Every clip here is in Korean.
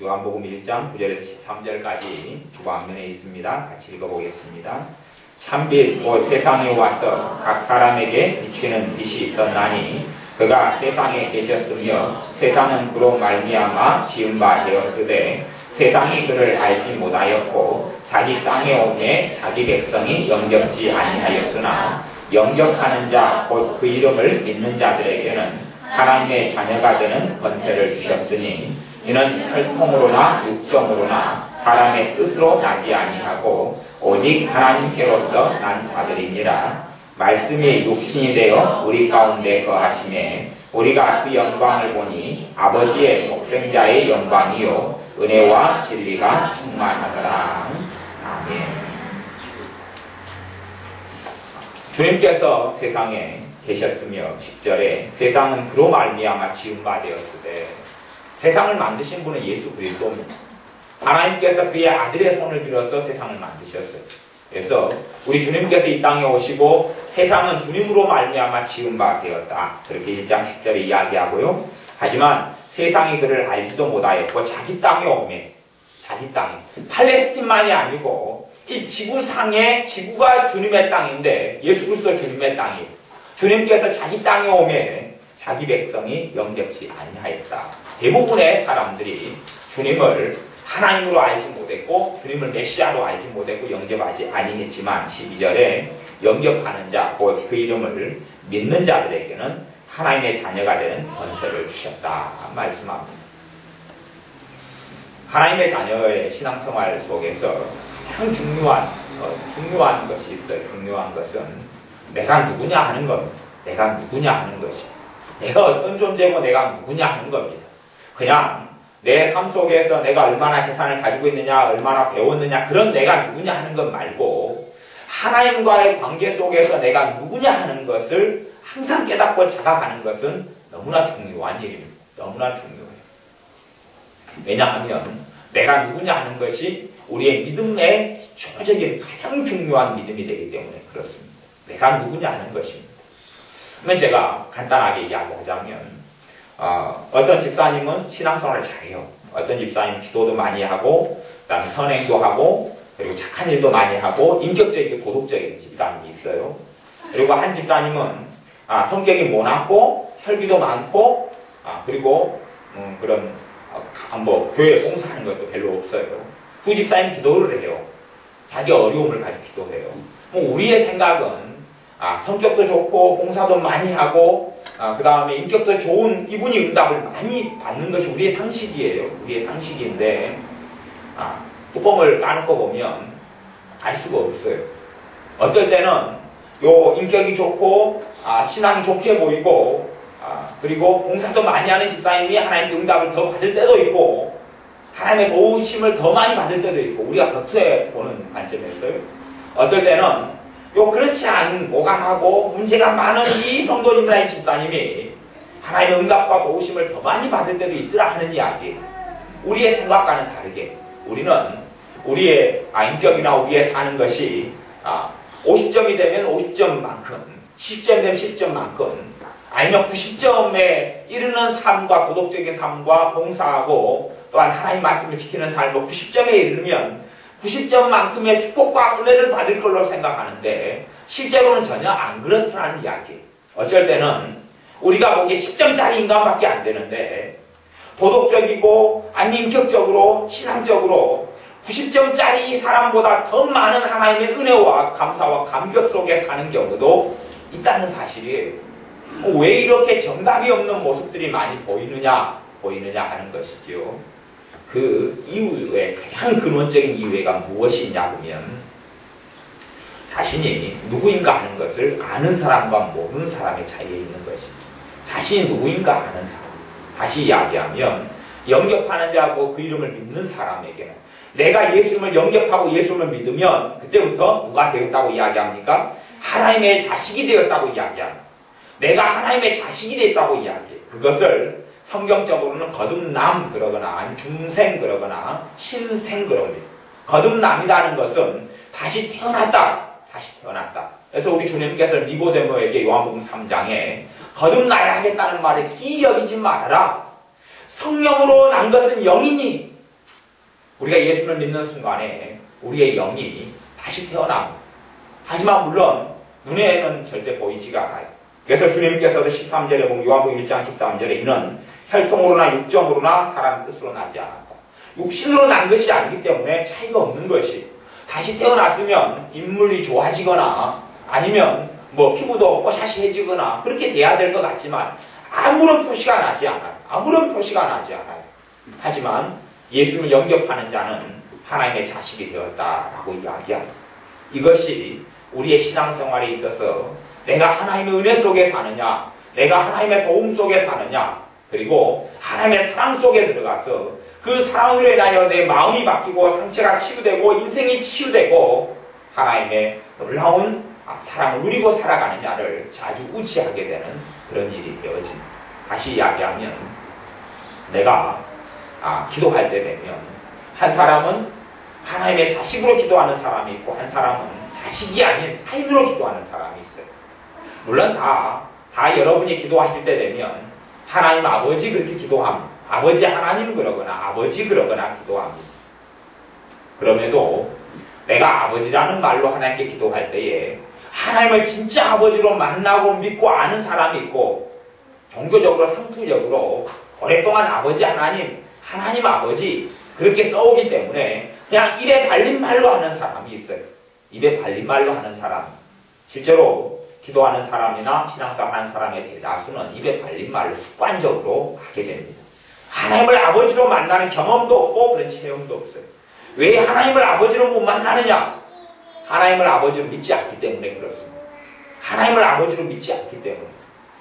요한복음 1장 9절에서 13절까지 주방면에 있습니다. 같이 읽어보겠습니다. 참빛 곧 세상에 와서 각 사람에게 비치는 빛이 있었나니 그가 세상에 계셨으며 세상은 그로 말미암아 지은 바 되었으되 세상이 그를 알지 못하였고 자기 땅에 오매 자기 백성이 영접지 아니하였으나 영접하는 자 곧 그 이름을 믿는 자들에게는 하나님의 자녀가 되는 권세를 주셨으니 이는 혈통으로나 육정으로나 사람의 뜻으로 나지 아니하고 오직 하나님께로서 난 자들이니라. 말씀이 육신이 되어 우리 가운데 거하시매 우리가 그 영광을 보니 아버지의 독생자의 영광이요 은혜와 진리가 충만하더라. 아멘. 주님께서 세상에 계셨으며 10절에 세상은 그로 말미암아 지은 바 되었으되 세상을 만드신 분은 예수 그리스도입니다. 하나님께서 그의 아들의 손을 빌어서 세상을 만드셨어요. 그래서 우리 주님께서 이 땅에 오시고 세상은 주님으로 말미암아 지은 바 되었다. 그렇게 1장 10절에 이야기하고요. 하지만 세상이 그를 알지도 못하였고 자기 땅에 오매 자기 땅에 팔레스틴만이 아니고 이 지구상에 지구가 주님의 땅인데 예수 그리스도 주님의 땅이에요. 주님께서 자기 땅에 오매 자기 백성이 영접지 아니하였다. 대부분의 사람들이 주님을 하나님으로 알지 못했고 주님을 메시아로 알지 못했고 영접하지 아니했지만 12절에 영접하는 자 곧 그 이름을 믿는 자들에게는 하나님의 자녀가 되는 권세를 주셨다 말씀합니다. 하나님의 자녀의 신앙생활 속에서 가장 중요한 것이 있어요. 중요한 것은 내가 누구냐 하는 겁니다. 내가 누구냐 하는 것이. 내가 어떤 존재고 내가 누구냐 하는 겁니다. 그냥 내 삶 속에서 내가 얼마나 재산을 가지고 있느냐, 얼마나 배웠느냐, 그런 내가 누구냐 하는 것 말고 하나님과의 관계 속에서 내가 누구냐 하는 것을 항상 깨닫고 자각하는 것은 너무나 중요한 일입니다. 너무나 중요해요. 왜냐하면 내가 누구냐 하는 것이 우리의 믿음의 기초적인 가장 중요한 믿음이 되기 때문에 그렇습니다. 내가 누구냐 하는 것입니다. 그러면 제가 간단하게 이야기하자면 어떤 집사님은 신앙생활을 잘해요. 어떤 집사님은 기도도 많이 하고 그다음에 선행도 하고 그리고 착한 일도 많이 하고 인격적이고 도덕적인 집사님이 있어요. 그리고 한 집사님은 성격이 모나고 혈기도 많고 그리고 그런 교회 봉사하는 것도 별로 없어요. 두 집사님 기도를 해요. 자기 어려움을 가지고 기도해요. 우리의 생각은 성격도 좋고 봉사도 많이 하고 그 다음에 인격도 좋은 이분이 응답을 많이 받는 것이 우리의 상식이에요. 우리의 상식인데 뚜껑을 까놓고 보면 알 수가 없어요. 어떨 때는 요 인격이 좋고 신앙이 좋게 보이고 그리고 봉사도 많이 하는 집사님이 하나님의 응답을 더 받을 때도 있고 하나님의 도우심을 더 많이 받을 때도 있고 우리가 겉에 보는 관점에서요. 어떨 때는 그렇지 않은 오감하고 문제가 많은 이 성도님이나 이 집사님이 하나님의 응답과 도우심을 더 많이 받을 때도 있더라 하는 이야기. 우리의 생각과는 다르게 우리는 우리의 인격이나 우리의 사는 것이 50점이 되면 50점만큼 10점 되면 10점만큼 아니면 90점에 이르는 삶과 도덕적인 삶과 봉사하고 또한 하나님 말씀을 지키는 삶과 90점에 이르면 90점만큼의 축복과 은혜를 받을 걸로 생각하는데 실제로는 전혀 안 그렇다는 이야기. 어쩔 때는 우리가 보기에 10점짜리 인간밖에 안 되는데 도덕적이고 인격적으로 신앙적으로 90점짜리 사람보다 더 많은 하나님의 은혜와 감사와 감격 속에 사는 경우도 있다는 사실이에요. 왜 이렇게 정답이 없는 모습들이 많이 보이느냐 하는 것이죠. 그 이유의 가장 근원적인 이유가 무엇이 있냐면 자신이 누구인가 하는 것을 아는 사람과 모르는 사람의 차이에 있는 것입니다. 자신이 누구인가 아는 사람. 다시 이야기하면 영접하는 자고 그 이름을 믿는 사람에게는 내가 예수님을 영접하고 예수님을 믿으면 그때부터 누가 되었다고 이야기합니까? 하나님의 자식이 되었다고 이야기합니다. 내가 하나님의 자식이 됐다고 이야기해요. 그것을 성경적으로는 거듭남 그러거나 아니면 중생 그러거나 신생 그럽니다. 거듭남이라는 것은 다시 태어났다. 그래서 우리 주님께서 니고데모에게 요한복음 3장에 거듭나야 하겠다는 말에 기이 여기지 말아라. 성령으로 난 것은 영이니 우리가 예수를 믿는 순간에 우리의 영이 다시 태어납니다. 하지만 물론 눈에는 절대 보이지가 않아요. 그래서 주님께서도 13절에 보면 요한복음 1장 13절에 이는 혈통으로나 육정으로나 사람 뜻으로 나지 않았다. 육신으로 난 것이 아니기 때문에 차이가 없는 것이, 다시 태어났으면 인물이 좋아지거나 아니면 뭐 피부도 뽀샤시해지거나 그렇게 돼야 될 것 같지만 아무런 표시가 나지 않아요. 아무런 표시가 나지 않아요. 하지만 예수를 영접하는 자는 하나님의 자식이 되었다라고 이야기합니다. 이것이 우리의 신앙생활에 있어서 내가 하나님의 은혜 속에 사느냐, 내가 하나님의 도움 속에 사느냐, 그리고 하나님의 사랑 속에 들어가서 그 사랑으로 인하여 내 마음이 바뀌고 상처가 치유되고 인생이 치유되고 하나님의 놀라운 사랑을 누리고 살아가느냐를 자주 우지하게 되는 그런 일이 되어집니다. 다시 이야기하면 내가 기도할 때 되면 한 사람은 하나님의 자식으로 기도하는 사람이 있고 한 사람은 자식이 아닌 타인으로 기도하는 사람이 있어요. 물론 다 여러분이 기도하실 때 되면 하나님 아버지 그렇게 기도합니다. 아버지 하나님 그러거나 아버지 그러거나 기도합니다. 그럼에도 내가 아버지라는 말로 하나님께 기도할 때에 하나님을 진짜 아버지로 만나고 믿고 아는 사람이 있고 종교적으로 상투적으로 오랫동안 아버지 하나님 아버지 그렇게 써오기 때문에 그냥 입에 발린 말로 하는 사람이 있어요. 입에 발린 말로 하는 사람. 실제로 기도하는 사람이나 신앙생활 하는 사람의 대다수는 입에 발린 말로 습관적으로 하게 됩니다. 하나님을 아버지로 만나는 경험도 없고 그런 체험도 없어요. 왜 하나님을 아버지로 못 만나느냐? 하나님을 아버지로 믿지 않기 때문에 그렇습니다. 하나님을 아버지로 믿지 않기 때문에.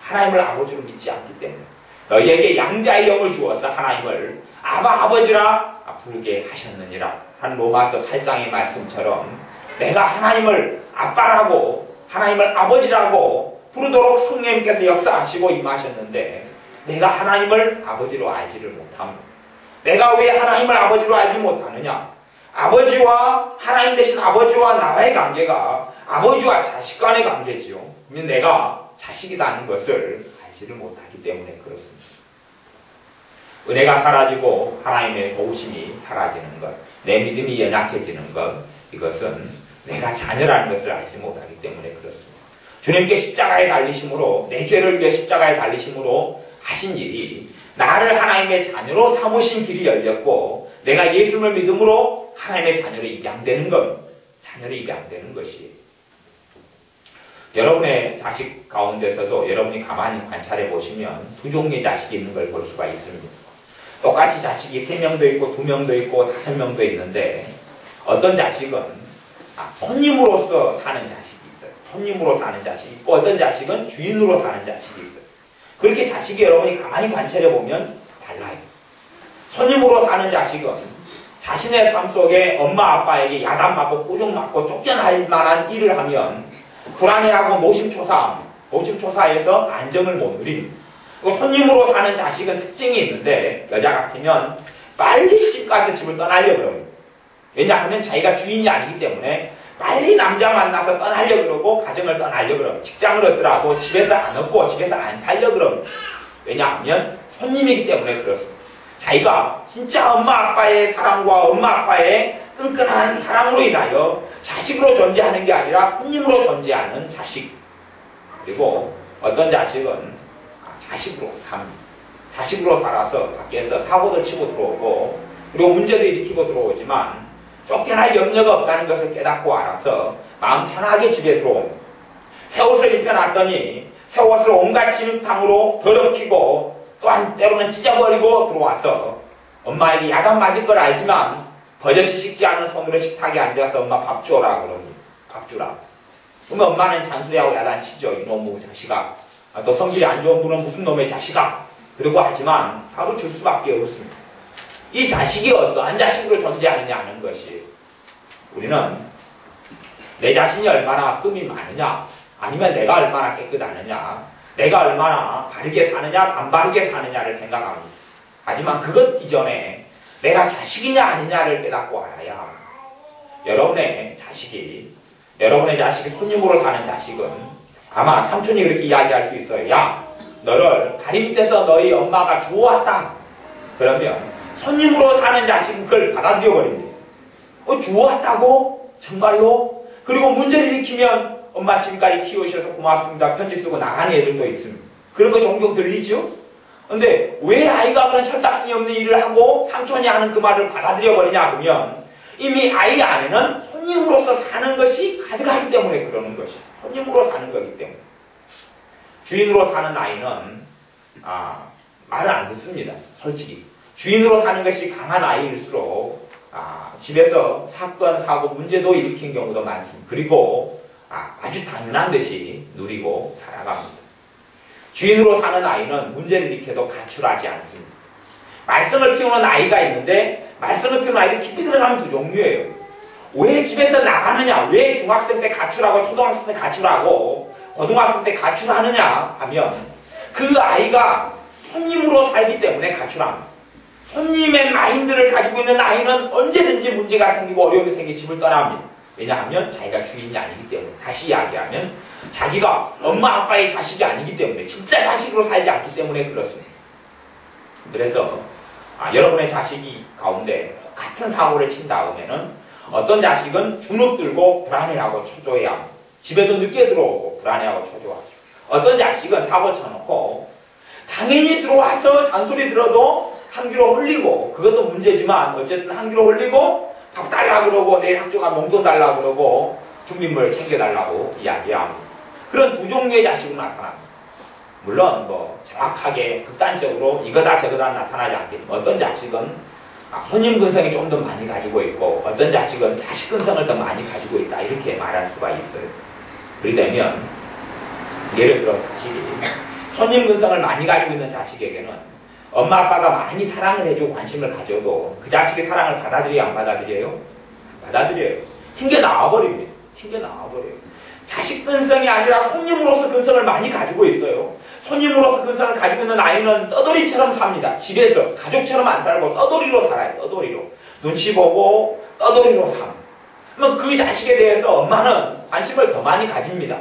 하나님을 아버지로 믿지 않기 때문에. 너희에게 양자의 영을 주어서 하나님을 아버지라 부르게 하셨느니라. 한 로마서 8장의 말씀처럼 내가 하나님을 아빠라고 하나님을 아버지라고 부르도록 성령님께서 역사하시고 임하셨는데 내가 하나님을 아버지로 알지를 못합니다. 내가 왜 하나님을 아버지로 알지 못하느냐? 아버지와 하나님 대신 아버지와 나와의 관계가 아버지와 자식 간의 관계지요. 그러면 내가 자식이라는 것을 알지를 못하기 때문에 그렇습니다. 은혜가 사라지고 하나님의 도우심이 사라지는 것, 내 믿음이 연약해지는 것, 이것은 내가 자녀라는 것을 알지 못하기 때문에 그렇습니다. 주님께 십자가에 달리심으로, 내 죄를 위해 십자가에 달리심으로 하신 일이 나를 하나님의 자녀로 삼으신 길이 열렸고 내가 예수를 믿음으로 하나님의 자녀로 입양되는 것, 자녀로 입양되는 것이에요. 여러분의 자식 가운데서도 여러분이 가만히 관찰해 보시면 두 종류의 자식이 있는 걸 볼 수가 있습니다. 똑같이 자식이 3명도 있고 2명도 있고 5명도 있는데 어떤 자식은 손님으로서 사는 자식이 있어요. 손님으로 사는 자식이 있고 어떤 자식은 주인으로 사는 자식이 있어요. 그렇게 자식이 여러분이 가만히 관찰해 보면 달라요. 손님으로 사는 자식은 자신의 삶 속에 엄마 아빠에게 야단맞고 꾸중맞고 쫓겨날 만한 일을 하면 불안해하고 노심초사해서 안정을 못 누립니다. 손님으로 사는 자식은 특징이 있는데 여자 같으면 빨리 시집가서 집을 떠나려고 그럽니다. 왜냐하면 자기가 주인이 아니기 때문에 빨리 남자 만나서 떠나려고 그러고 가정을 떠나려고 그러고 직장을 얻더라도 집에서 안 얻고 집에서 안 살려고 그럽니다. 왜냐하면 손님이기 때문에 그렇습니다. 자기가 진짜 엄마 아빠의 사랑과 엄마 아빠의 끈끈한 사랑으로 인하여 자식으로 존재하는 게 아니라 손님으로 존재하는 자식. 그리고 어떤 자식은 자식으로 살아서 밖에서 사고도 치고 들어오고 그리고 문제도 일으키고 들어오지만 쫓겨날 염려가 없다는 것을 깨닫고 알아서 마음 편하게 집에 들어옵니다. 새 옷을 입혀놨더니 새 옷을 온갖 진흙탕으로 더럽히고 또한 때로는 찢어버리고 들어와서 엄마에게 야단 맞을 걸 알지만 버젓이 씻지 않은 손으로 식탁에 앉아서 엄마 밥 주어라 그럽니다. 밥 주라. 그러면 엄마는 잔소리하고 야단치죠. 이놈의 자식아. 또 성질이 안 좋은 분은 무슨 놈의 자식아. 그러고 하지만 밥을 줄 수밖에 없습니다. 이 자식이 어떠한 자식으로 존재하느냐 하는 것이 우리는 내 자신이 얼마나 흠이 많으냐 아니면 내가 얼마나 깨끗하느냐 내가 얼마나 바르게 사느냐 안 바르게 사느냐를 생각합니다. 하지만 그것 이전에 내가 자식이냐 아니냐를 깨닫고 알아야 합니다. 여러분의 자식이 손님으로 사는 자식은 아마 삼촌이 그렇게 이야기할 수 있어요. 야, 너를 다리 밑에서 너희 엄마가 주워왔다. 그러면 손님으로 사는 자식은 그걸 받아들여 버립니다. 주웠다고? 정말로? 그리고 문제를 일으키면 엄마 지금까지 키우셔서 고맙습니다. 편지 쓰고 나가는 애들도 있습니다. 그런 거 종종 들리죠? 근데 왜 아이가 그런 철딱선이 없는 일을 하고 삼촌이 하는 그 말을 받아들여 버리냐 그러면 이미 아이 안에는 손님으로서 사는 것이 가득하기 때문에 그러는 것이죠. 손님으로 사는 거기 때문에. 주인으로 사는 아이는 말을 안 듣습니다. 솔직히. 주인으로 사는 것이 강한 아이일수록 집에서 사건, 사고, 문제도 일으킨 경우도 많습니다. 그리고 아주 당연한 듯이 누리고 살아갑니다. 주인으로 사는 아이는 문제를 일으켜도 가출하지 않습니다. 말썽을 피우는 아이가 있는데 말썽을 피우는 아이들 깊이 들어가면 두 종류예요. 왜 집에서 나가느냐? 왜 중학생 때 가출하고 초등학생 때 가출하고 고등학생 때 가출하느냐 하면 그 아이가 손님으로 살기 때문에 가출합니다. 손님의 마인드를 가지고 있는 아이는 언제든지 문제가 생기고 어려움이 생기고 집을 떠납니다. 왜냐하면 자기가 주인이 아니기 때문에. 다시 이야기하면 자기가 엄마 아빠의 자식이 아니기 때문에 진짜 자식으로 살지 않기 때문에 그렇습니다. 그래서 여러분의 자식이 가운데 같은 사고를 친 다음에는 어떤 자식은 주눅 들고 불안해하고 초조해야 합니다. 집에도 늦게 들어오고 불안해하고 초조하죠. 어떤 자식은 사고 쳐놓고 당연히 들어와서 잔소리 들어도 한 귀로 흘리고 그것도 문제지만 어쨌든 한 귀로 흘리고 밥 달라 그러고 내일 학교 가면 용돈 달라 그러고 준비물 챙겨달라고 이야기합니다. 그런 두 종류의 자식은 나타납니다. 물론 정확하게 극단적으로 이거다 저거다 나타나지 않겠지만 어떤 자식은 손님 근성이 좀 더 많이 가지고 있고 어떤 자식은 자식 근성을 더 많이 가지고 있다 이렇게 말할 수가 있어요. 그러면 예를 들어 자식이 손님 근성을 많이 가지고 있는 자식에게는 엄마 아빠가 많이 사랑을 해주고 관심을 가져도 그 자식의 사랑을 받아들여야 안 받아들여요? 받아들여요. 튕겨 나와버립니다. 튕겨 나와버려요. 자식 근성이 아니라 손님으로서 근성을 많이 가지고 있어요. 손님으로서 근성을 가지고 있는 아이는 떠돌이처럼 삽니다. 집에서 가족처럼 안 살고 떠돌이로 살아요. 떠돌이로. 눈치 보고 떠돌이로 삽니다. 그러면 그 자식에 대해서 엄마는 관심을 더 많이 가집니다.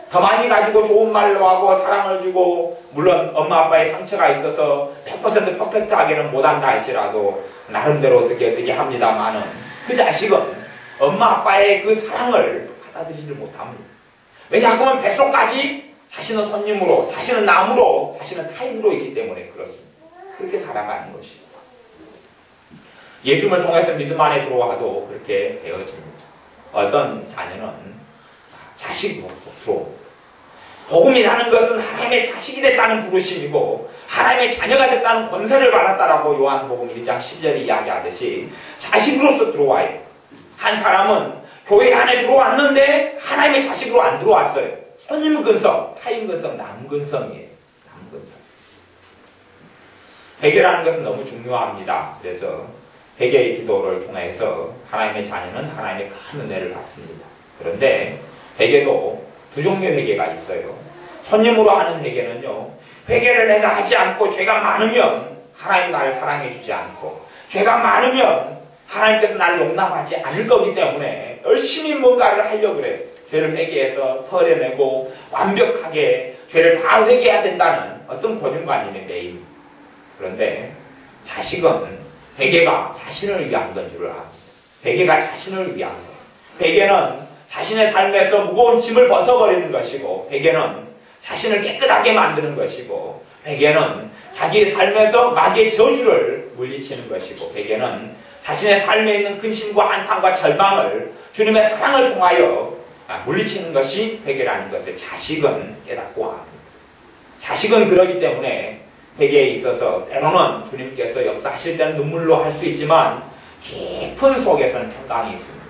더 많이 가지고 좋은 말로 하고 사랑을 주고 물론 엄마 아빠의 상처가 있어서 100% 퍼펙트하게는 못한다 할지라도 나름대로 어떻게 합니다만은 그 자식은 엄마 아빠의 그 사랑을 받아들이지 못합니다. 왜냐하면 뱃속까지 자신은 손님으로, 자신은 남으로, 자신은 타인으로 있기 때문에 그렇습니다. 그렇게 살아가는 것이죠. 예수님을 통해서 믿음 안에 들어와도 그렇게 되어집니다. 어떤 자녀는 자식으로 들어옵니다. 복음이라는 것은 하나님의 자식이 됐다는 부르심이고 하나님의 자녀가 됐다는 권세를 받았다라고 요한복음 1장 10절에 이야기하듯이 자식으로서 들어와요. 한 사람은 교회 안에 들어왔는데 하나님의 자식으로 안 들어왔어요. 손님 근성, 타인 근성, 남 근성이에요. 남 근성. 회개라는 것은 너무 중요합니다. 그래서 회개의 기도를 통해서 하나님의 자녀는 하나님의 큰 은혜를 받습니다. 그런데 회개도 두 종류의 회개가 있어요. 손님으로 하는 회개는요. 회개를 내가 하지 않고 죄가 많으면 하나님 나를 사랑해 주지 않고 죄가 많으면 하나님께서 나를 용납하지 않을 거기 때문에 열심히 뭔가를 하려고 그래요. 죄를 회개해서 털어내고 완벽하게 죄를 다 회개해야 된다는 어떤 고정관념의 매입니다. 그런데 자식은 회개가 자신을 위한 건 줄 압니다. 회개가 자신을 위한 거예요. 회개는 자신의 삶에서 무거운 짐을 벗어버리는 것이고 회개는 자신을 깨끗하게 만드는 것이고 회개는 자기의 삶에서 마귀의 저주를 물리치는 것이고 회개는 자신의 삶에 있는 근심과 한탄과 절망을 주님의 사랑을 통하여 물리치는 것이 회개라는 것을 자식은 깨닫고 합니다. 자식은 그러기 때문에 회개에 있어서 때로는 주님께서 역사하실 때는 눈물로 할 수 있지만 깊은 속에서는 평강이 있습니다.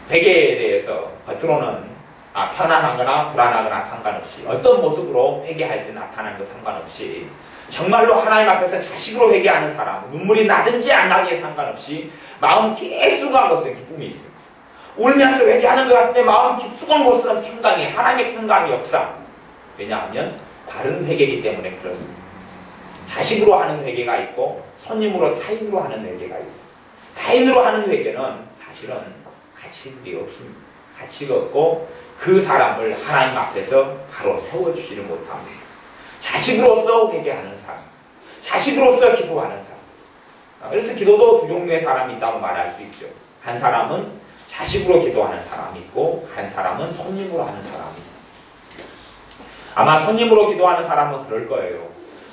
회개에 대해서 겉으로는 편안하거나 불안하거나 상관없이 어떤 모습으로 회개할 때 나타나는 것 상관없이 정말로 하나님 앞에서 자식으로 회개하는 사람 눈물이 나든지 안 나든지 상관없이 마음 깊숙한 곳에 기쁨이 있습니다. 울면서 회개하는 것 같은데 마음 깊숙한 곳은 평강이 하나님의 평강의 역사. 왜냐하면 바른 회개이기 때문에 그렇습니다. 자식으로 하는 회개가 있고 손님으로 타인으로 하는 회개가 있습니다. 타인으로 하는 회개는 사실은 가치가 없습니다. 가치가 없고 그 사람을 하나님 앞에서 바로 세워주지를 못합니다. 자식으로서 회개하는 사람, 자식으로서 기도하는 사람. 그래서 기도도 두 종류의 사람이 있다고 말할 수 있죠. 한 사람은 자식으로 기도하는 사람이 있고 한 사람은 손님으로 하는 사람이 있고. 아마 손님으로 기도하는 사람은 그럴 거예요.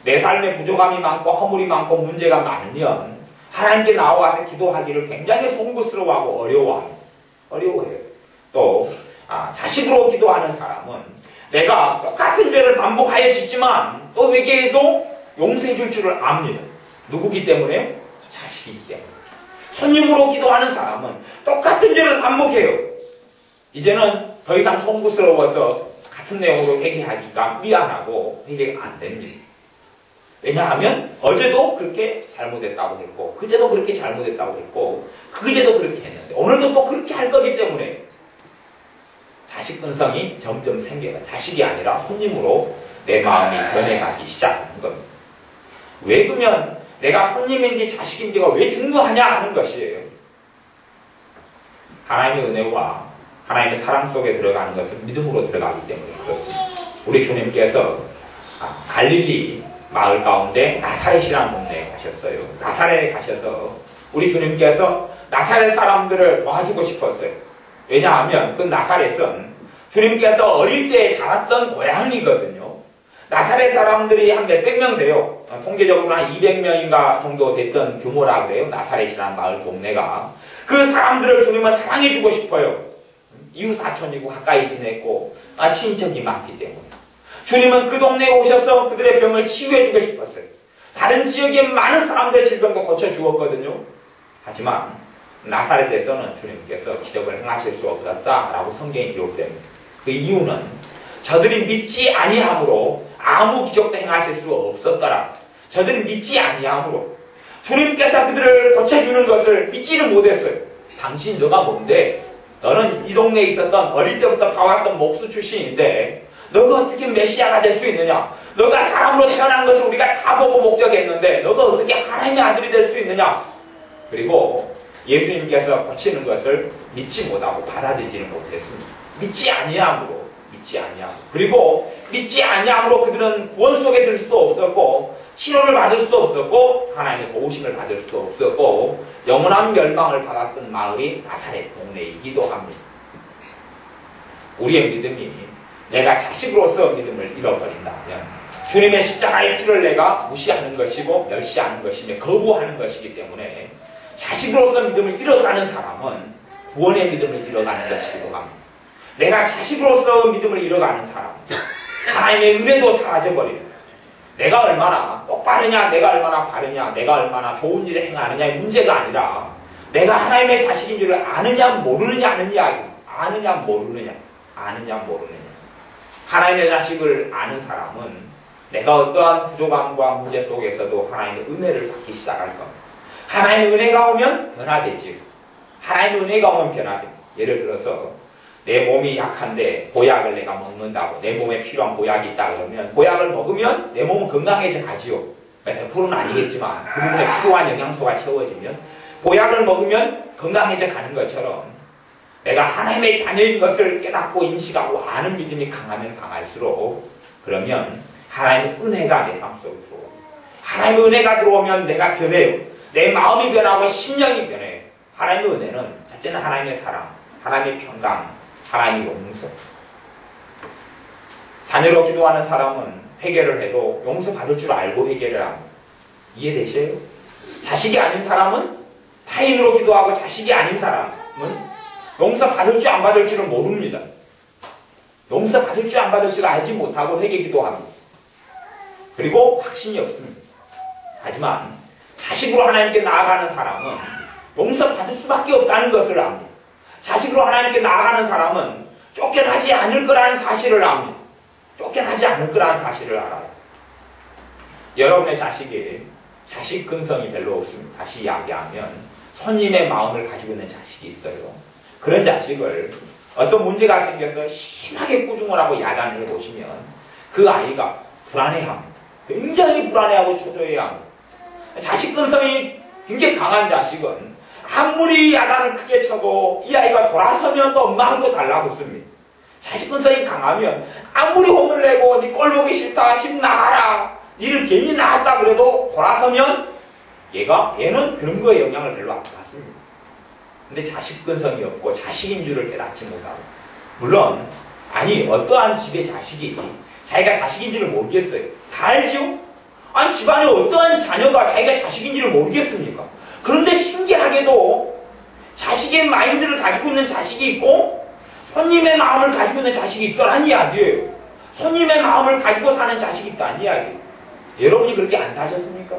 내 삶에 부족함이 많고 허물이 많고 문제가 많으면 하나님께 나와서 기도하기를 굉장히 송구스러워하고 어려워해요. 또 자식으로 기도하는 사람은 내가 똑같은 죄를 반복하여 짓지만 또 회개해도 용서해 줄 줄을 압니다. 누구기 때문에? 자식이기 때문에. 손님으로 기도하는 사람은 똑같은 죄를 반복해요. 이제는 더 이상 송구스러워서 같은 내용으로 회개하기가 미안하고 회개가 안 됩니다. 왜냐하면 어제도 그렇게 잘못했다고 했고 그제도 그렇게 잘못했다고 했고 그제도 그렇게 했는데 오늘도 또 그렇게 할 거기 때문에 자식 근성이 점점 생겨요. 자식이 아니라 손님으로 내 마음이 변해가기 시작하는 겁니다. 왜 그러면 내가 손님인지 자식인지가 왜 중요하냐 하는 것이에요. 하나님의 은혜와 하나님의 사랑 속에 들어가는 것은 믿음으로 들어가기 때문에 그렇습니다. 우리 주님께서 갈릴리 마을 가운데 나사렛이라는 동네에 가셨어요. 나사렛에 가셔서 우리 주님께서 나사렛 사람들을 도와주고 싶었어요. 왜냐하면 그 나사렛은 주님께서 어릴 때 자랐던 고향이거든요. 나사렛 사람들이 한 몇백 명 돼요. 통계적으로 한 200명인가 정도 됐던 규모라 그래요. 나사렛이라는 마을 동네가. 그 사람들을 주님은 사랑해주고 싶어요. 이웃 사촌이고 가까이 지냈고 친척이 많기 때문에. 주님은 그 동네에 오셔서 그들의 병을 치유해주고 싶었어요. 다른 지역에 많은 사람들의 질병도 고쳐주었거든요. 하지만 나사렛에서는 주님께서 기적을 행하실 수 없었다라고 성경에 기록됩니다. 그 이유는 저들이 믿지 아니함으로 아무 기적도 행하실 수 없었더라. 저들이 믿지 아니함으로 주님께서 그들을 고쳐주는 것을 믿지는 못했어요. 당신 너가 뭔데? 너는 이 동네에 있었던 어릴 때부터 봐왔던 목수 출신인데 너가 어떻게 메시아가 될 수 있느냐? 너가 사람으로 태어난 것을 우리가 다 보고 목적했는데 너가 어떻게 하나님의 아들이 될 수 있느냐? 그리고 예수님께서 고치는 것을 믿지 못하고 받아들이지는 못했습니다. 믿지 아니함으로. 그리고 믿지 아니함으로 그들은 구원 속에 들 수도 없었고 치료를 받을 수도 없었고 하나님의 도우심을 받을 수도 없었고 영원한 멸망을 받았던 마을이 나사렛 동네이기도 합니다. 우리의 믿음이 내가 자식으로서 믿음을 잃어버린다면 주님의 십자가의 피를 내가 무시하는 것이고 멸시하는 것이며 거부하는 것이기 때문에 자식으로서 믿음을 잃어가는 사람은 구원의 믿음을 잃어가는 것이기도 합니다. 내가 자식으로서 믿음을 잃어가는 사람, 하나님의 은혜도 사라져버립니다. 내가 얼마나 똑바르냐, 내가 얼마나 바르냐, 내가 얼마나 좋은 일을 행하느냐의 문제가 아니라 내가 하나님의 자식인 줄을 아느냐 모르느냐 하는 이야기. 아느냐 모르느냐. 하나님의 자식을 아는 사람은 내가 어떠한 부족함과 문제 속에서도 하나님의 은혜를 받기 시작할 겁니다. 하나님의 은혜가 오면 변화되지. 하나님의 은혜가 오면 변화됩니다. 예를 들어서 내 몸이 약한데 보약을 내가 먹는다고 내 몸에 필요한 보약이 있다 그러면 보약을 먹으면 내 몸은 건강해져 가지요. 100%는 아니겠지만 그 부분에 필요한 영양소가 채워지면 보약을 먹으면 건강해져 가는 것처럼 내가 하나님의 자녀인 것을 깨닫고 인식하고 아는 믿음이 강하면 강할수록 그러면 하나님의 은혜가 내 삶 속에 들어옵니다. 하나님의 은혜가 들어오면 내가 변해요. 내 마음이 변하고 심령이 변해요. 하나님의 은혜는 첫째는 하나님의 사랑, 하나님의 평강, 하나님의 용서. 자녀로 기도하는 사람은 회개를 해도 용서받을 줄 알고 회개를 합니다. 이해되세요? 자식이 아닌 사람은 타인으로 기도하고 자식이 아닌 사람은 용서받을 줄 안 받을 줄은 모릅니다. 용서받을 줄 안 받을 줄 알지 못하고 회개 기도합니다. 그리고 확신이 없습니다. 하지만 자식으로 하나님께 나아가는 사람은 용서받을 수밖에 없다는 것을 압니다. 자식으로 하나님께 나아가는 사람은 쫓겨나지 않을 거라는 사실을 압니다. 쫓겨나지 않을 거라는 사실을 알아요. 여러분의 자식이 자식 근성이 별로 없습니다. 다시 이야기하면 손님의 마음을 가지고 있는 자식이 있어요. 그런 자식을 어떤 문제가 생겨서 심하게 꾸중을 하고 야단을 해보시면 그 아이가 불안해합니다. 굉장히 불안해하고 초조해합니다. 자식 근성이 굉장히 강한 자식은 아무리 야단을 크게 쳐도 이 아이가 돌아서면 또 엄마하고 달라붙습니다. 자식 근성이 강하면 아무리 혼을 내고 네 꼴 보기 싫다, 집 나가라, 니를 괜히 낳았다 그래도 돌아서면 얘는 그런 거에 영향을 별로 안 받습니다. 근데 자식 근성이 없고 자식인 줄을 깨닫지 못하고, 물론 아니 어떠한 집의 자식이 자기가 자식인 줄을 모르겠어요. 다 알지요? 아니 집안에 어떠한 자녀가 자기가 자식인 줄을 모르겠습니까? 그런데 신기하게도 자식의 마인드를 가지고 있는 자식이 있고 손님의 마음을 가지고 있는 자식이 있더란 이야기예요. 손님의 마음을 가지고 사는 자식이 있다는 이야기예요. 여러분이 그렇게 안 사셨습니까?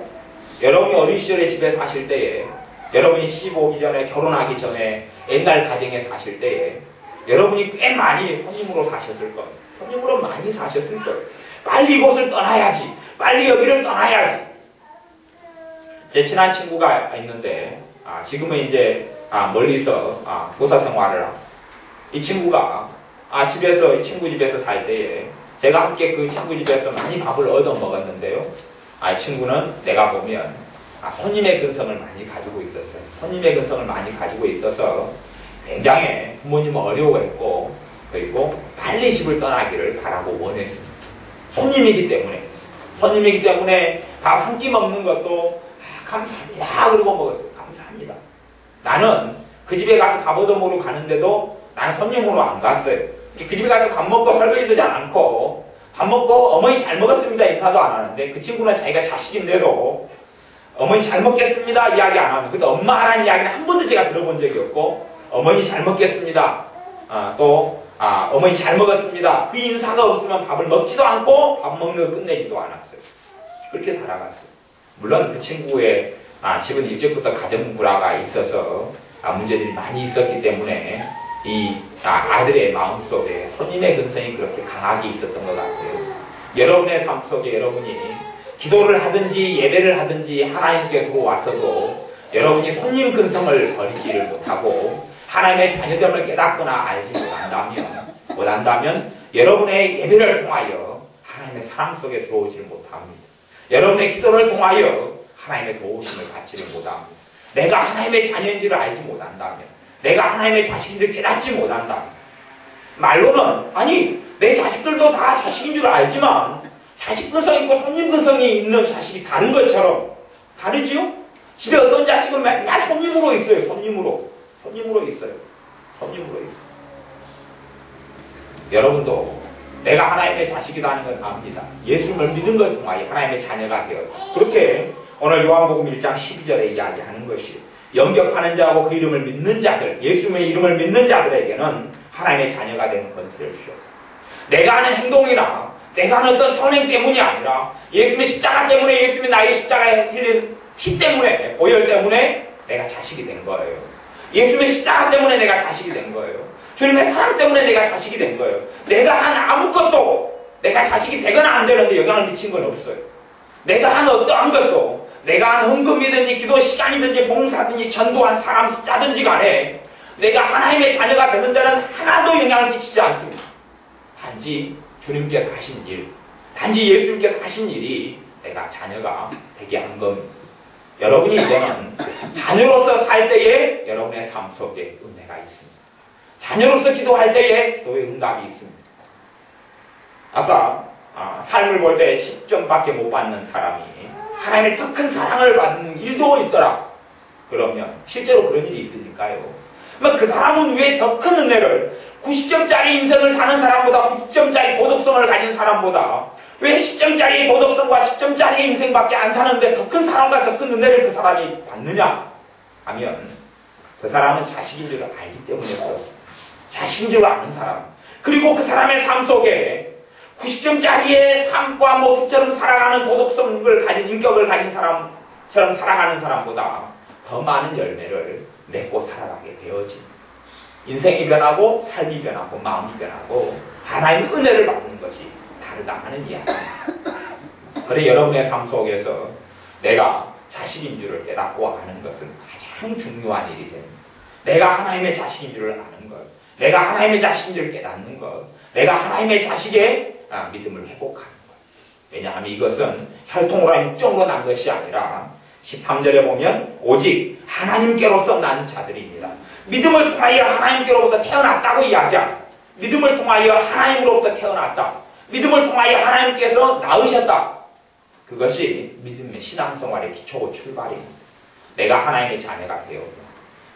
여러분이 어린 시절에 집에 사실 때에, 여러분이 시집 오기 전에, 결혼하기 전에, 옛날 가정에 사실 때에 여러분이 꽤 많이 손님으로 사셨을 거예요. 손님으로 많이 사셨을 거예요. 빨리 이곳을 떠나야지. 빨리 여기를 떠나야지. 제 친한 친구가 있는데 지금은 이제 멀리서 교사 생활을 하고, 이 친구가 집에서, 이 친구 집에서 살 때에 제가 함께 그 친구 집에서 많이 밥을 얻어 먹었는데요. 이 친구는 내가 보면 손님의 근성을 많이 가지고 있었어요. 손님의 근성을 많이 가지고 있어서 굉장히 부모님은 어려워했고, 그리고 빨리 집을 떠나기를 바라고 원했습니다. 손님이기 때문에 밥 한 끼 먹는 것도 감사합니다 그러고 먹었어요. 감사합니다. 나는 그 집에 가서 밥 얻어 먹으러 가는데도 나는 손님으로 안 갔어요. 그 집에 가서 밥 먹고 설거지 되지 않고 밥 먹고 어머니 잘 먹었습니다 인사도 안 하는데, 그 친구는 자기가 자식인데도 어머니 잘 먹겠습니다 이야기 안 하면, 근데 엄마 하라는 이야기는 한 번도 제가 들어본 적이 없고, 어머니 잘 먹겠습니다, 어머니 잘 먹었습니다, 그 인사가 없으면 밥을 먹지도 않고 밥 먹는 거 끝내지도 않았어요. 그렇게 살아갔어요. 물론 그 친구의 집은 일찍부터 가정불화가 있어서 문제들이 많이 있었기 때문에 이 아들의 마음속에 손님의 근성이 그렇게 강하게 있었던 것 같아요. 여러분의 삶 속에 여러분이 기도를 하든지 예배를 하든지 하나님께 들어와서도 여러분이 손님 근성을 버리지를 못하고 하나님의 자녀됨을 깨닫거나 알지 못한다면 여러분의 예배를 통하여 하나님의 사랑 속에 들어오지를 못합니다. 여러분의 기도를 통하여 하나님의 도우심을 받지를 못합니다. 내가 하나님의 자녀인지를 알지 못한다면, 내가 하나님의 자식인지를 깨닫지 못한다면, 말로는 내 자식들도 다 자식인 줄 알지만 자식 근성이 있고 손님 근성이 있는 자식이 다른 것처럼, 다르지요? 집에 어떤 자식은 맨날 손님으로 있어요. 손님으로 있어요. 여러분도 내가 하나님의 자식이라는 걸 압니다. 예수님을 믿은 걸 통하여 하나님의 자녀가 되었다. 그렇게 오늘 요한복음 1장 12절에 이야기하는 것이, 영접하는 자하고 그 이름을 믿는 자들, 예수님의 이름을 믿는 자들에게는 하나님의 자녀가 되는 권세를 주셨다. 내가 하는 행동이나 내가 하는 어떤 선행 때문이 아니라 예수님의 십자가 때문에, 예수님이 나의 십자가에 흘린 피 때문에, 보혈 때문에 내가 자식이 된 거예요. 예수님의 십자가 때문에 내가 자식이 된 거예요. 주님의 사랑 때문에 내가 자식이 된 거예요. 내가 한 아무것도 내가 자식이 되거나 안 되는데 영향을 미친 건 없어요. 내가 한 어떠한 것도, 내가 한 헌금이든지 기도 시간이든지 봉사든지 전도한 사람 숫자든지 간에 내가 하나님의 자녀가 되는 데는 하나도 영향을 끼치지 않습니다. 단지 주님께서 하신 일, 단지 예수님께서 하신 일이 내가 자녀가 되게 한 겁니다. 여러분이 이제는 자녀로서 살 때에 여러분의 삶 속에 은혜가 있습니다. 자녀로서 기도할 때에 기도의 응답이 있습니다. 아까 삶을 볼 때 10점밖에 못 받는 사람이 하나님의 더 큰 사랑을 받는 일도 있더라. 그러면 실제로 그런 일이 있으니까요. 그 사람은 왜 더 큰 은혜를, 90점짜리 인생을 사는 사람보다 90점짜리 도덕성을 가진 사람보다 왜 10점짜리 도덕성과 10점짜리 인생밖에 안 사는데 더 큰 사랑과 더 큰 은혜를 그 사람이 받느냐 하면, 그 사람은 자식인 줄 알기 때문에 그렇습니다. 자식인 줄 아는 사람, 그리고 그 사람의 삶 속에 90점짜리의 삶과 모습처럼 살아가는 도덕성을 가진, 인격을 가진 사람처럼 살아가는 사람보다 더 많은 열매를 맺고 살아가게 되어집니다. 인생이 변하고 삶이 변하고 마음이 변하고 하나님의 은혜를 받는 것이 다르다 하는 이야기입니다. 그래 여러분의 삶 속에서 내가 자식인 줄을 깨닫고 아는 것은 가장 중요한 일이 됩니다. 내가 하나님의 자식인 줄을 아는 것, 내가 하나님의 자식인 줄을 깨닫는 것, 내가 하나님의 자식의 믿음을 회복하는 것. 왜냐하면 이것은 혈통으로 육정으로 난 것이 아니라 13절에 보면 오직 하나님께로서 난 자들입니다. 믿음을 통하여 하나님께로부터 태어났다고 이야기합니다. 믿음을 통하여 하나님으로부터 태어났다. 믿음을 통하여 하나님께서 낳으셨다. 그것이 믿음의 신앙생활의 기초고 출발입니다. 내가 하나님의 자녀가 되어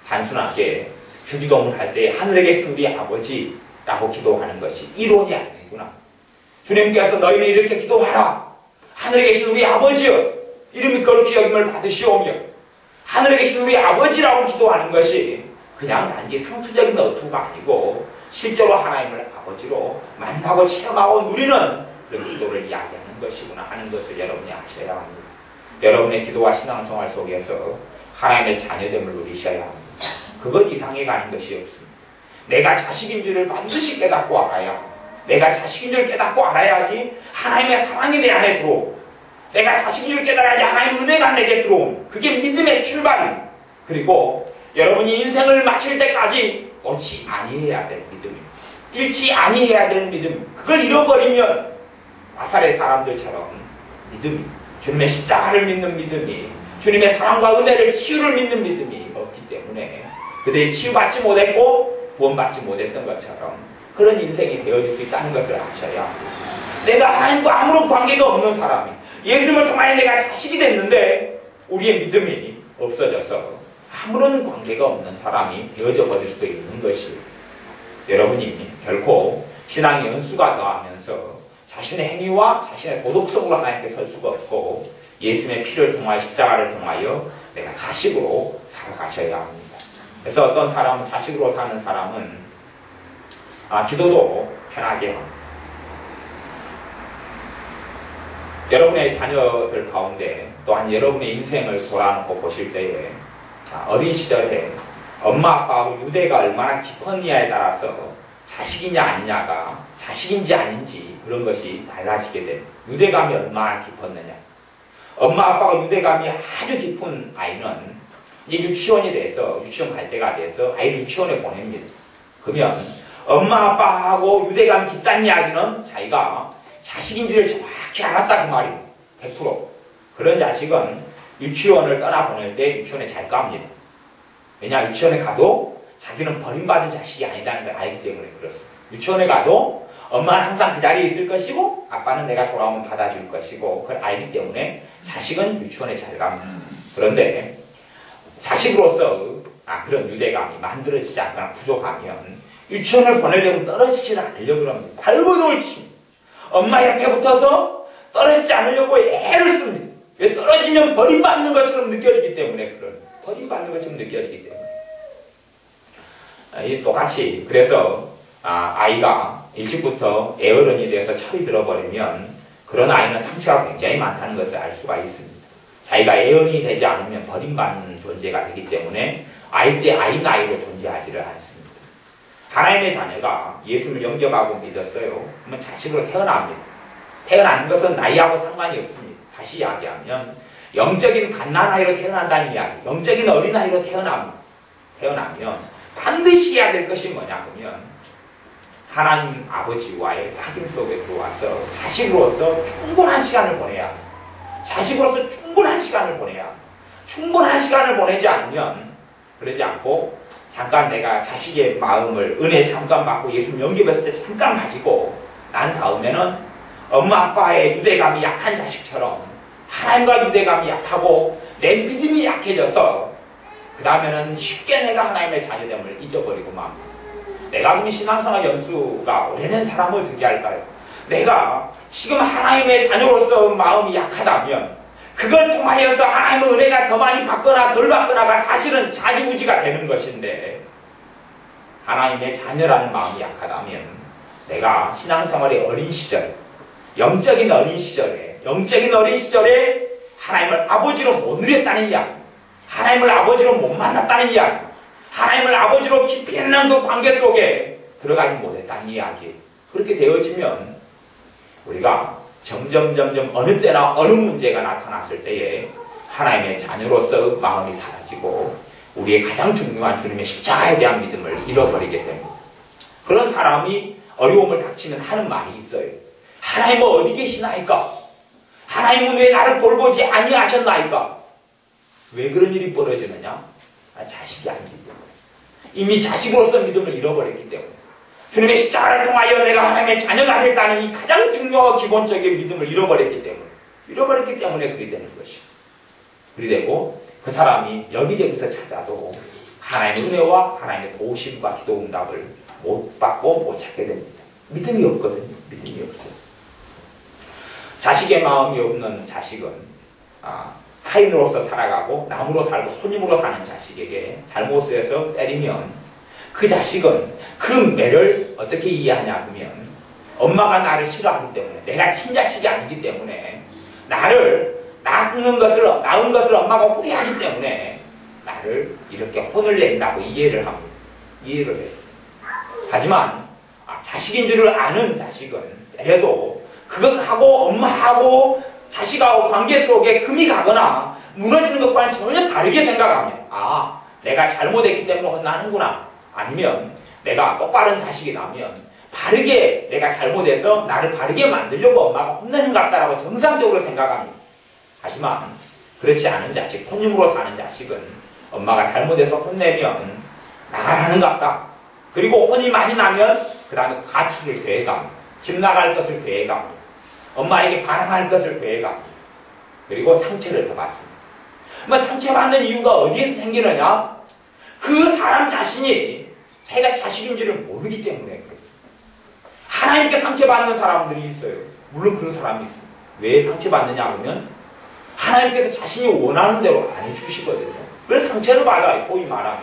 단순하게 주기도문 할 때 하늘에 계신 우리 아버지라고 기도하는 것이 이론이 아니구나. 주님께서 너희를 이렇게 기도하라. 하늘에 계신 우리 아버지여 이름이 거룩히 여김을 받으시오며 하늘에 계신 우리 아버지라고 기도하는 것이 그냥 단지 상투적인 어투가 아니고 실제로 하나님을 아버지로 만나고 체험하고 누리는 그런 기도를 이야기하는 것이구나 하는 것을 여러분이 아셔야 합니다. 여러분의 기도와 신앙생활 속에서 하나님의 자녀됨을 누리셔야 합니다. 그것 이상에 가는 것이 없습니다. 내가 자식인 줄을 반드시 깨닫고 알아야 합니다. 내가 자식인 줄 깨닫고 알아야지 하나님의 사랑이 내 안에 들어오고 내가 자식인 줄 깨달아야지 하나님의 은혜가 내게 들어오고 그게 믿음의 출발입니다. 그리고 여러분이 인생을 마칠 때까지 놓지 아니해야 될 믿음입니다. 잃지 아니해야 될 믿음. 그걸 잃어버리면 나사렛 사람들처럼 믿음이 주님의 십자가를 믿는 믿음이 주님의 사랑과 은혜를 치유를 믿는 믿음이 없기 때문에 그들이 치유받지 못했고 구원받지 못했던 것처럼 그런 인생이 되어질 수 있다는 것을 아셔야 합니다. 내가 하나님과 아무런 관계가 없는 사람이 예수님을 통하여 내가 자식이 됐는데 우리의 믿음이 없어져서 아무런 관계가 없는 사람이 되어져 버릴 수도 있는 것이 여러분이 결코 신앙의 연수가 더하면서 자신의 행위와 자신의 도덕성으로 하나님께 설 수가 없고 예수님의 피를 통하여 십자가를 통하여 내가 자식으로 살아가셔야 합니다. 그래서 어떤 사람은 자식으로 사는 사람은 기도도 편하게 합니다. 여러분의 자녀들 가운데 또한 여러분의 인생을 돌아놓고 보실 때에 어린 시절에 엄마 아빠하고 유대가 얼마나 깊었느냐에 따라서 자식이냐 아니냐가 자식인지 아닌지 그런 것이 달라지게 됩니다. 유대감이 얼마나 깊었느냐. 엄마 아빠가 유대감이 아주 깊은 아이는 이제 유치원이 돼서 유치원 갈 때가 돼서 아이를 유치원에 보냅니다. 그러면 엄마 아빠하고 유대감이 깊다는 이야기는 자기가 자식인 줄을 정확히 알았다 그 말입니다. 100%. 그런 자식은 유치원을 떠나보낼 때 유치원에 잘 갑니다. 왜냐 유치원에 가도 자기는 버림받은 자식이 아니다는 걸 알기 때문에 그렇습니다. 유치원에 가도 엄마는 항상 그 자리에 있을 것이고 아빠는 내가 돌아오면 받아줄 것이고 그걸 알기 때문에 자식은 유치원에 잘 갑니다. 그런데 자식으로서 그런 유대감이 만들어지지 않거나 부족하면 유치원을 보내려면 떨어지지 않으려고 합니다. 발버둥을 칩니다. 엄마 옆에 붙어서 떨어지지 않으려고 애를 씁니다. 떨어지면 버림받는 것처럼 느껴지기 때문에 버림받는 것처럼 느껴지기 때문에 똑같이 그래서 아이가 일찍부터 애어른이 돼서 철이 들어버리면 그런 아이는 상처가 굉장히 많다는 것을 알 수가 있습니다. 자기가 애어른이 되지 않으면 버림받는 존재가 되기 때문에 아이 때 아이 나이로 존재하지를 않습니다. 하나님의 자녀가 예수를 영접하고 믿었어요. 그러면 자식으로 태어납니다. 태어나는 것은 나이하고 상관이 없습니다. 다시 이야기하면 영적인 갓난아이로 태어난다는 이야기, 영적인 어린아이로 태어나면 반드시 해야 될 것이 뭐냐 하면 하나님 아버지와의 사귐 속에 들어와서 자식으로서 충분한 시간을 보내야 합니다. 자식으로서 충분한 시간을 보내야 합니다. 충분한 시간을 보내지 않으면 그러지 않고 잠깐 내가 자식의 마음을 은혜 잠깐 받고 예수님 영접했을 때 잠깐 가지고 난 다음에는 엄마 아빠의 유대감이 약한 자식처럼 하나님과 유대감이 약하고 내 믿음이 약해져서 그 다음에는 쉽게 내가 하나님의 자녀됨을 잊어버리고 맙니다. 내가 보면 신앙생활 연수가 오래된 사람을 어떻게 할까요? 내가 지금 하나님의 자녀로서 마음이 약하다면 그걸 통하여서 하나님의 은혜가 더 많이 받거나 덜 받거나가 사실은 자지우지가 되는 것인데 하나님의 자녀라는 마음이 약하다면 내가 신앙생활의 어린 시절 영적인 어린 시절에 하나님을 아버지로 못 누렸다는 이야기, 하나님을 아버지로 못 만났다는 이야기, 하나님을 아버지로 깊이 있는 그 관계 속에 들어가지 못했다는 이야기. 그렇게 되어지면 우리가 점점 어느 때나 어느 문제가 나타났을 때에 하나님의 자녀로서 마음이 사라지고 우리의 가장 중요한 주님의 십자가에 대한 믿음을 잃어버리게 됩니다. 그런 사람이 어려움을 닥치면 하는 말이 있어요. 하나님은 어디 계시나이까? 하나님은 왜 나를 돌보지 아니하셨나이까? 왜 그런 일이 벌어지느냐? 자식이 아니기 때문에. 이미 자식으로서 믿음을 잃어버렸기 때문에. 주님의 십자가를 통하여 내가 하나님의 자녀가 됐다는 이 가장 중요하고 기본적인 믿음을 잃어버렸기 때문에. 잃어버렸기 때문에 그리 되는 것이. 그리 되고 그 사람이 여기저기서 찾아도 하나님의 은혜와 하나님의 도우심과 기도 응답을 못 받고 못 찾게 됩니다. 믿음이 없거든요. 믿음이 없어요. 자식의 마음이 없는 자식은 타인으로서 살아가고 남으로 살고 손님으로 사는 자식에게 잘못을 해서 때리면 그 자식은 그 매를 어떻게 이해하냐 하면 엄마가 나를 싫어하기 때문에 내가 친자식이 아니기 때문에 나를 낳은 것을 엄마가 후회하기 때문에 나를 이렇게 혼을 낸다고 이해를 합니다. 이해를 해요. 하지만 자식인 줄을 아는 자식은 때려도 그것하고 엄마하고 자식하고 관계 속에 금이 가거나 무너지는 것과는 전혀 다르게 생각하면 내가 잘못했기 때문에 혼나는구나. 아니면 내가 똑바른 자식이라면 바르게 내가 잘못해서 나를 바르게 만들려고 엄마가 혼내는 것 같다라고 정상적으로 생각합니다. 하지만 그렇지 않은 자식, 손님으로 사는 자식은 엄마가 잘못해서 혼내면 나가라는 것 같다. 그리고 혼이 많이 나면 그 다음에 가축을 계획합니다. 집 나갈 것을 계획합니다. 엄마에게 반항할 것을 계획합니다. 그리고 상처를 더 받습니다. 상처받는 이유가 어디에서 생기느냐? 그 사람 자신이 자기가 자식인지를 모르기 때문에 그렇습니다. 하나님께 상처받는 사람들이 있어요. 물론 그런 사람이 있습니다. 왜 상처받느냐 하면 하나님께서 자신이 원하는 대로 안 해주시거든요. 그래서 상처를 받아요. 소위 말하면.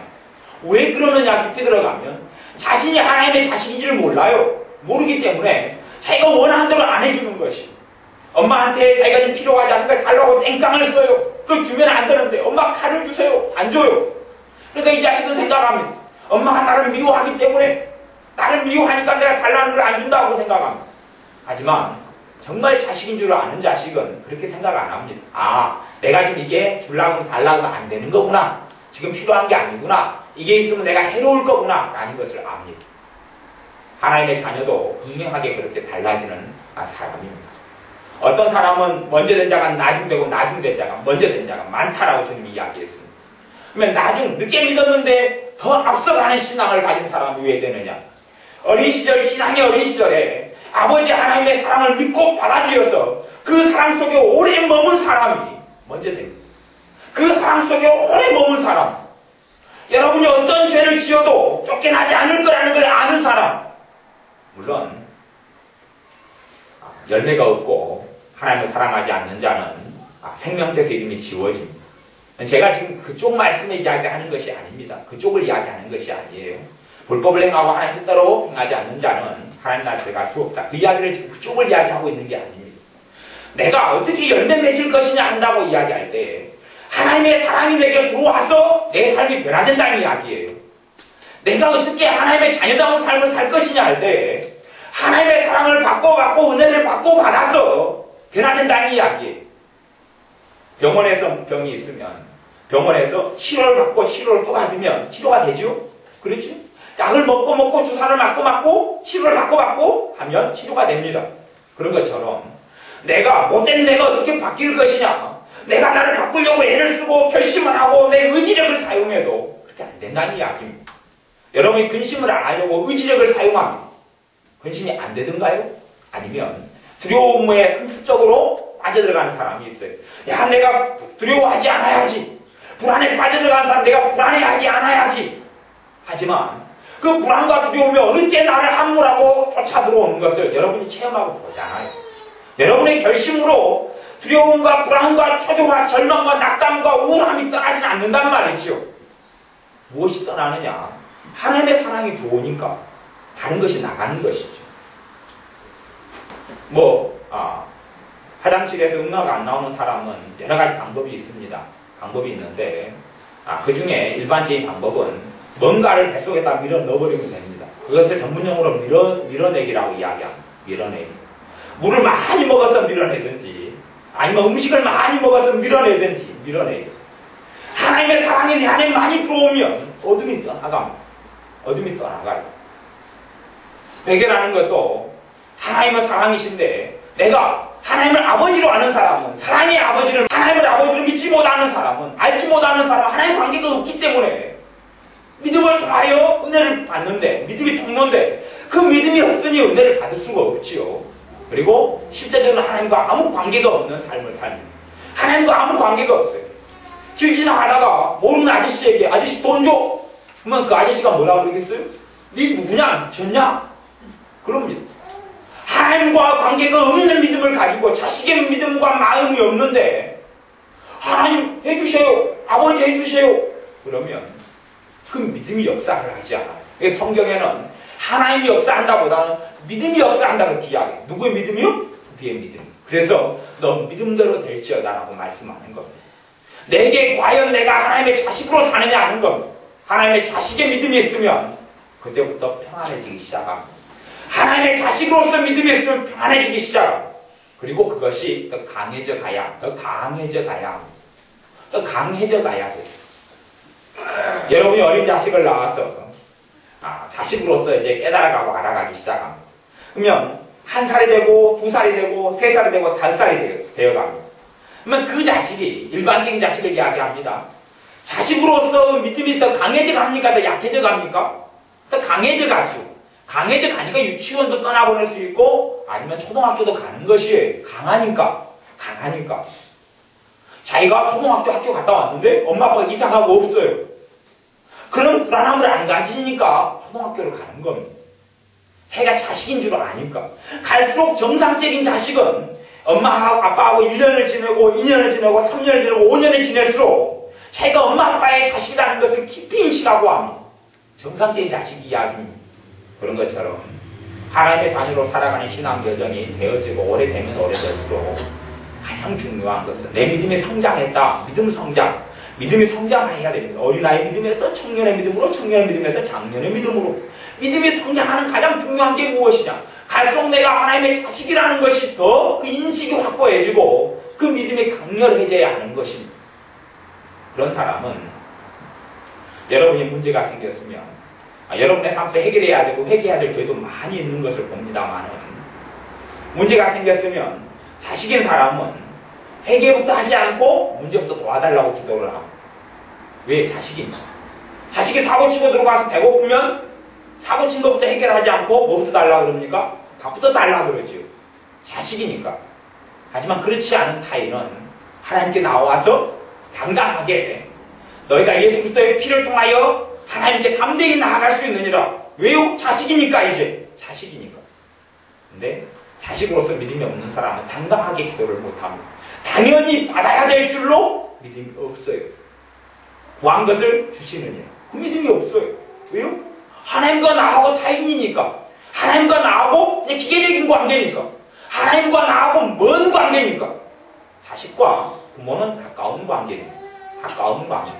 왜 그러느냐 깊이 들어가면 자신이 하나님의 자식인지를 몰라요. 모르기 때문에 자기가 원하는 대로 안 해주는 것이. 엄마한테 자기가 좀 필요하지 않은 걸 달라고 땡깡을 써요. 그걸 주면 안 되는데 엄마 칼을 주세요. 안 줘요. 그러니까 이 자식은 생각합니다. 엄마가 나를 미워하기 때문에 나를 미워하니까 내가 달라는 걸 안 준다고 생각합니다. 하지만 정말 자식인 줄 아는 자식은 그렇게 생각 안 합니다. 내가 지금 이게 주려고 달라고 하면 안 되는 거구나. 지금 필요한 게 아니구나. 이게 있으면 내가 해로울 거구나. 라는 것을 압니다. 하나님의 자녀도 분명하게 그렇게 달라지는 사람입니다. 어떤 사람은 먼저 된 자가 나중되고 나중된 자가 먼저 된 자가 많다라고 저는 이야기했습니다. 그러면 늦게 믿었는데 더 앞서가는 신앙을 가진 사람이 왜 되느냐? 어린 시절, 신앙의 어린 시절에 아버지 하나님의 사랑을 믿고 받아들여서 그 사랑 속에 오래 머문 사람이 먼저 됩니다. 그 사랑 속에 오래 머문 사람. 여러분이 어떤 죄를 지어도 쫓겨나지 않을 거라는 걸 아는 사람. 물론 열매가 없고 하나님을 사랑하지 않는 자는 생명태에서 이름이 지워집니다. 제가 지금 그쪽 말씀을 이야기하는 것이 아닙니다. 그쪽을 이야기하는 것이 아니에요. 불법을 행하고 하나님 뜻대로 행하지 않는 자는 하나님 나라에 들어갈 수 없다. 그 이야기를 지금 그쪽을 이야기하고 있는 게 아닙니다. 내가 어떻게 열매 맺을 것이냐 한다고 이야기할 때 하나님의 사랑이 내게 들어와서 내 삶이 변화된다는 이야기예요. 내가 어떻게 하나님의 자녀다운 삶을 살 것이냐 할 때 하나님의 사랑을 받고 은혜를 받고 받아서 변화된다는 이야기예요. 병원에서 병이 있으면 병원에서 치료를 받고 치료를 또 받으면 치료가 되죠? 그렇죠? 약을 먹고 주사를 맞고 치료를 받고 하면 치료가 됩니다. 그런 것처럼 내가 못된 내가 어떻게 바뀔 것이냐, 내가 나를 바꾸려고 애를 쓰고 결심을 하고 내 의지력을 사용해도 그렇게 안 된다는 이야기입니다. 여러분이 근심을 안 하려고 의지력을 사용합니다. 근심이 안 되던가요? 아니면 두려움에 상습적으로 빠져들어가는 사람이 있어요. 야, 내가 두려워하지 않아야지. 불안에 빠져들어가는 사람, 내가 불안해하지 않아야지. 하지만 그 불안과 두려움이 어느 때 나를 함몰하고 쫓아 들어오는 것을 여러분이 체험하고 보잖아요. 여러분의 결심으로 두려움과 불안과 초조와 절망과 낙담과 우울함이 떠나지 않는단 말이죠. 무엇이 떠나느냐? 하나님의 사랑이 들어오니까 다른 것이 나가는 것이죠. 화장실에서 응아가 안 나오는 사람은 여러 가지 방법이 있습니다. 방법이 있는데 그 중에 일반적인 방법은 뭔가를 뱃속에다 밀어 넣어버리면 됩니다. 그것을 전문용어로 밀어내기라고 이야기합니다. 밀어내기. 물을 많이 먹어서 밀어내든지 아니면 음식을 많이 먹어서 밀어내든지 밀어내기. 하나님의 사랑이 내 안에 많이 들어오면 어둠이 떠나갑니다. 어둠이 떠나가요. 회개라는 것도 하나님의 사랑이신데 내가 하나님을 아버지로 아는 사람은 사랑의 아버지를 하나님을 아버지로 믿지 못하는 사람은 알지 못하는 사람은 하나님 관계가 없기 때문에 믿음을 통하여 은혜를 받는데 믿음이 통로인데 그 믿음이 없으니 은혜를 받을 수가 없지요. 그리고 실제적으로 하나님과 아무 관계가 없는 삶을 삽니다. 하나님과 아무 관계가 없어요. 길 지나가다가 모르는 아저씨에게 아저씨 돈 줘! 그러면 그 아저씨가 뭐라고 그러겠어요? 네 누구냐? 미쳤냐? 그럽니다. 하나님과 관계가 없는 믿음을 가지고 자식의 믿음과 마음이 없는데 하나님 해주세요. 아버지 해주세요. 그러면 그 믿음이 역사를 하지 않아요. 성경에는 하나님이 역사한다보다는 믿음이 역사한다 그렇게 이야기해요. 누구의 믿음이요? 우리의 믿음. 그래서 너 믿음대로 될지어다라고 말씀하는 겁니다. 내게 과연 내가 하나님의 자식으로 사느냐 하는 겁니다. 하나님의 자식의 믿음이 있으면 그때부터 평안해지기 시작합니다. 하나님의 자식으로서 믿음이 있으면 평안해지기 시작합니다. 그리고 그것이 더 강해져 가야, 더 강해져 가야 돼요. 여러분이 어린 자식을 낳아서 자식으로서 이제 깨달아가고 알아가기 시작합니다. 그러면 1살이 되고 2살이 되고 3살이 되고 5살이 되어갑니다. 그러면 그 자식이 일반적인 자식을 이야기합니다. 자식으로서 믿음이 더 강해져 갑니까? 더 약해져 갑니까? 더 강해져 가죠. 강해져 가니까 유치원도 떠나보낼 수 있고 아니면 초등학교도 가는 것이 강하니까. 자기가 초등학교 학교 갔다 왔는데 엄마 아빠가 이사가고 없어요. 그런 불안함을 안 가지니까 초등학교를 가는 겁니다. 자기가 자식인 줄 아니까. 갈수록 정상적인 자식은 엄마하고 아빠하고 1년을 지내고 2년을 지내고 3년을 지내고 5년을 지낼수록 자기가 엄마 아빠의 자식이라는 것을 깊이 인식하고 합니다. 정상적인 자식 이야기입니다. 그런 것처럼 하나님의 자녀로 살아가는 신앙 여정이 되어지고 오래되면 오래될수록 가장 중요한 것은 내 믿음이 성장했다. 믿음이 성장해야 됩니다. 어린아이 믿음에서 청년의 믿음으로, 청년의 믿음에서 장년의 믿음으로. 믿음이 성장하는 가장 중요한 게 무엇이냐? 갈수록 내가 하나님의 자식이라는 것이 더 그 인식이 확고해지고 그 믿음이 강렬해져야 하는 것입니다. 그런 사람은 여러분이 문제가 생겼으면 여러분의 삶에서 해결해야 되고 회개해야 될 죄도 많이 있는 것을 봅니다만 문제가 생겼으면 자식인 사람은 회개부터 하지 않고 문제부터 도와달라고 기도를 하고. 왜? 자식이니까. 자식이 사고치고 들어가서 배고프면 사고친 것부터 해결하지 않고 뭐부터 달라고 그럽니까? 밥부터 달라고 그러죠. 자식이니까. 하지만 그렇지 않은 타인은 하나님께 나와서 당당하게 너희가 예수 그리스도의 피를 통하여 하나님께 담대히 나아갈 수 있느니라. 왜요? 자식이니까 이제. 자식이니까. 근데 자식으로서 믿음이 없는 사람은 당당하게 기도를 못합니다. 당연히 받아야 될 줄로 믿음이 없어요. 구한 것을 주시느냐. 그 믿음이 없어요. 왜요? 하나님과 나하고 타인이니까. 하나님과 나하고 그냥 기계적인 관계니까. 하나님과 나하고 먼 관계니까. 자식과 부모는 가까운 관계입니다. 가까운 관계.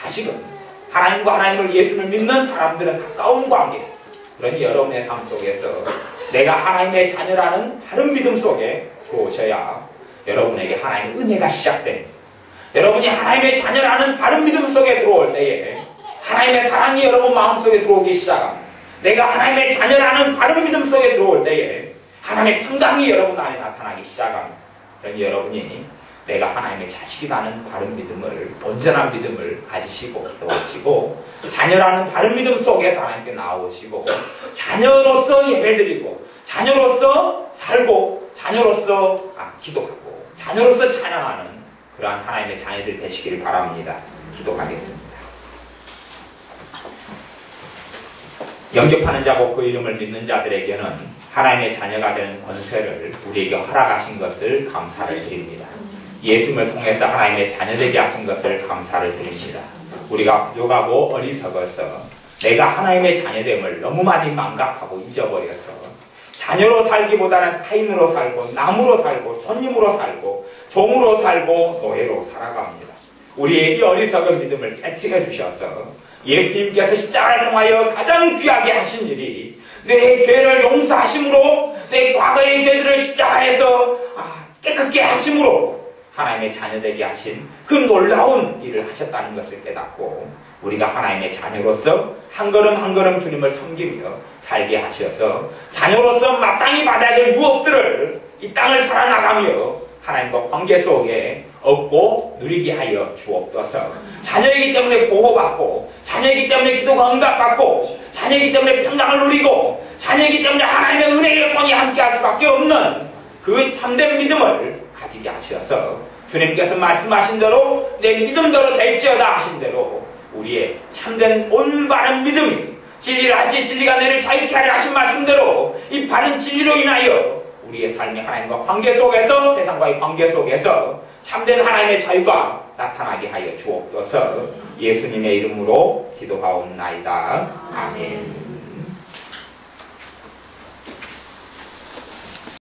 자식은 하나님과 하나님을 예수를 믿는 사람들은 가까운 관계. 그러니 여러분의 삶 속에서 내가 하나님의 자녀라는 바른 믿음 속에 들어오셔야 여러분에게 하나님의 은혜가 시작됩니다. 여러분이 하나님의 자녀라는 바른 믿음 속에 들어올 때에 하나님의 사랑이 여러분 마음속에 들어오기 시작합니다. 내가 하나님의 자녀라는 바른 믿음 속에 들어올 때에 하나님의 평강이 여러분 안에 나타나기 시작합니다. 그러니 여러분이 내가 하나님의 자식이라는 바른 믿음을, 온전한 믿음을 가지시고 기도하시고 자녀라는 바른 믿음 속에서 하나님께 나오시고 자녀로서 예배드리고 자녀로서 살고 자녀로서 기도하고 자녀로서 찬양하는 그러한 하나님의 자녀들 되시기를 바랍니다. 기도하겠습니다. 영접하는 자고 그 이름을 믿는 자들에게는 하나님의 자녀가 되는 권세를 우리에게 허락하신 것을 감사를 드립니다. 예수님을 통해서 하나님의 자녀되게 하신 것을 감사를 드립니다. 우리가 부족하고 어리석어서 내가 하나님의 자녀됨을 너무 많이 망각하고 잊어버려서 자녀로 살기보다는 타인으로 살고 남으로 살고 손님으로 살고 종으로 살고 노예로 살아갑니다. 우리의 이 어리석은 믿음을 깨트려 주셔서 예수님께서 십자가를 통하여 가장 귀하게 하신 일이 내 죄를 용서하심으로 내 과거의 죄들을 십자가에서 깨끗게 하심으로 하나님의 자녀되게 하신 그 놀라운 일을 하셨다는 것을 깨닫고 우리가 하나님의 자녀로서 한 걸음 한 걸음 주님을 섬기며 살게 하셔서 자녀로서 마땅히 받아야 될 유업들을 이 땅을 살아나가며 하나님과 관계 속에 얻고 누리게 하여 주옵소서. 자녀이기 때문에 보호받고 자녀이기 때문에 기도가 응답받고 자녀이기 때문에 평강을 누리고 자녀이기 때문에 하나님의 은혜의 손이 함께할 수밖에 없는 그 참된 믿음을 가지게 하셔서 주님께서 말씀하신 대로 내 믿음대로 될지어다 하신 대로 우리의 참된 올바른 믿음이 진리를 알지 진리가 너를 자유케 하려 하신 말씀대로 이 바른 진리로 인하여 우리의 삶이 하나님과 관계 속에서 세상과의 관계 속에서 참된 하나님의 자유가 나타나게 하여 주옵소서. 예수님의 이름으로 기도하옵나이다. 아멘.